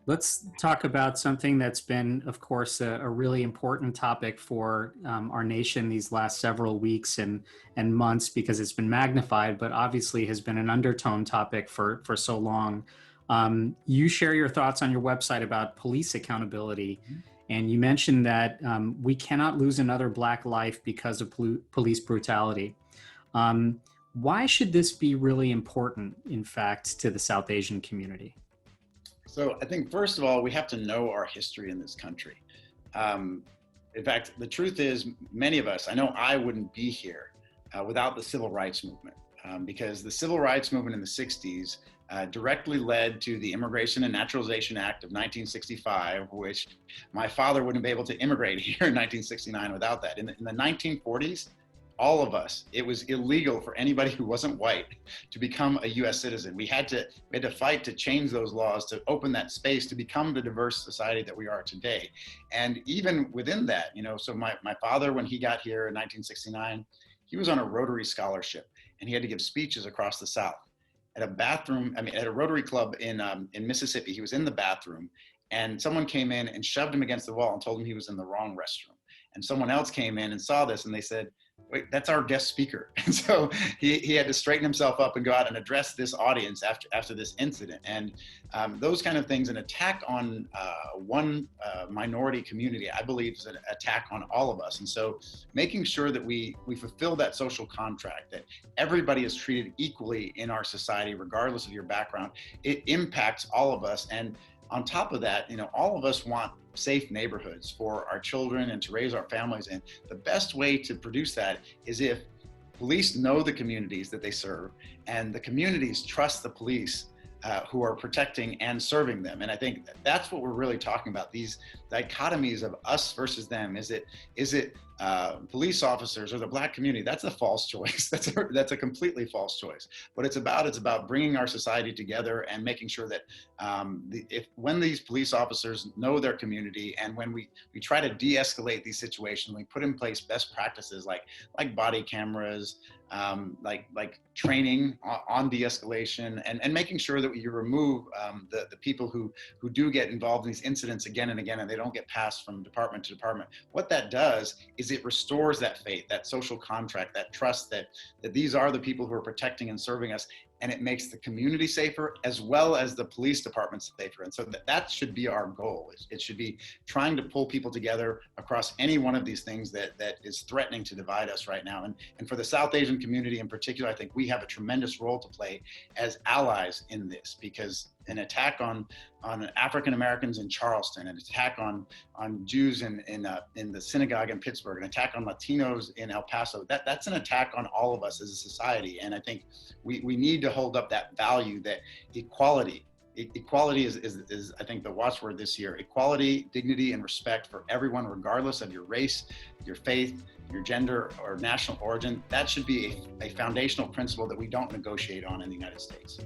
Let's talk about something that's been, of course, a really important topic for our nation these last several weeks and months because it's been magnified, but obviously has been an undertone topic for so long. You share your thoughts on your website about police accountability, and you mentioned that we cannot lose another Black life because of police brutality. Um, why should this be really important, in fact, to the South Asian community? So I think first of all, we have to know our history in this country. Um, in fact, the truth is, many of us, I know I wouldn't be here without the civil rights movement, because the civil rights movement in the 60s directly led to the Immigration and Naturalization Act of 1965, which my father wouldn't be able to immigrate here in 1969 without that. In the 1940s, all of us, it was illegal for anybody who wasn't white to become a US citizen. We had to fight to change those laws to open that space to become the diverse society that we are today. And even within that, so my father, when he got here in 1969, he was on a Rotary scholarship and he had to give speeches across the South. At a Rotary club in Mississippi, he was in the bathroom and someone came in and shoved him against the wall and told him he was in the wrong restroom. And someone else came in and saw this and they said, wait, that's our guest speaker. And so he had to straighten himself up and go out and address this audience after this incident. And those kind of things, an attack on one minority community, I believe is an attack on all of us. And so making sure that we fulfill that social contract, that everybody is treated equally in our society, regardless of your background, it impacts all of us. And on top of that, all of us want safe neighborhoods for our children and to raise our families in. The best way to produce that is if police know the communities that they serve and the communities trust the police who are protecting and serving them. And I think that's what we're really talking about, these dichotomies of us versus them. Is it police officers or the Black community? That's a false choice. That's a completely false choice. What it's about bringing our society together and making sure that when these police officers know their community and when we try to de-escalate these situations, we put in place best practices like body cameras, like training on de-escalation and making sure that you remove the people who do get involved in these incidents again and again, and they don't get passed from department to department. What that does is it restores that faith, that social contract, that trust that these are the people who are protecting and serving us. And it makes the community safer as well as the police department safer. And so that should be our goal. It should be trying to pull people together across any one of these things that is threatening to divide us right now. And for the South Asian community in particular, I think we have a tremendous role to play as allies in this, because an attack on African Americans in Charleston, an attack on Jews in the synagogue in Pittsburgh, an attack on Latinos in El Paso, that's an attack on all of us as a society. And I think we need to hold up that value, that equality. Equality is I think the watchword this year. Equality, dignity, and respect for everyone, regardless of your race, your faith, your gender, or national origin. That should be a foundational principle that we don't negotiate on in the United States.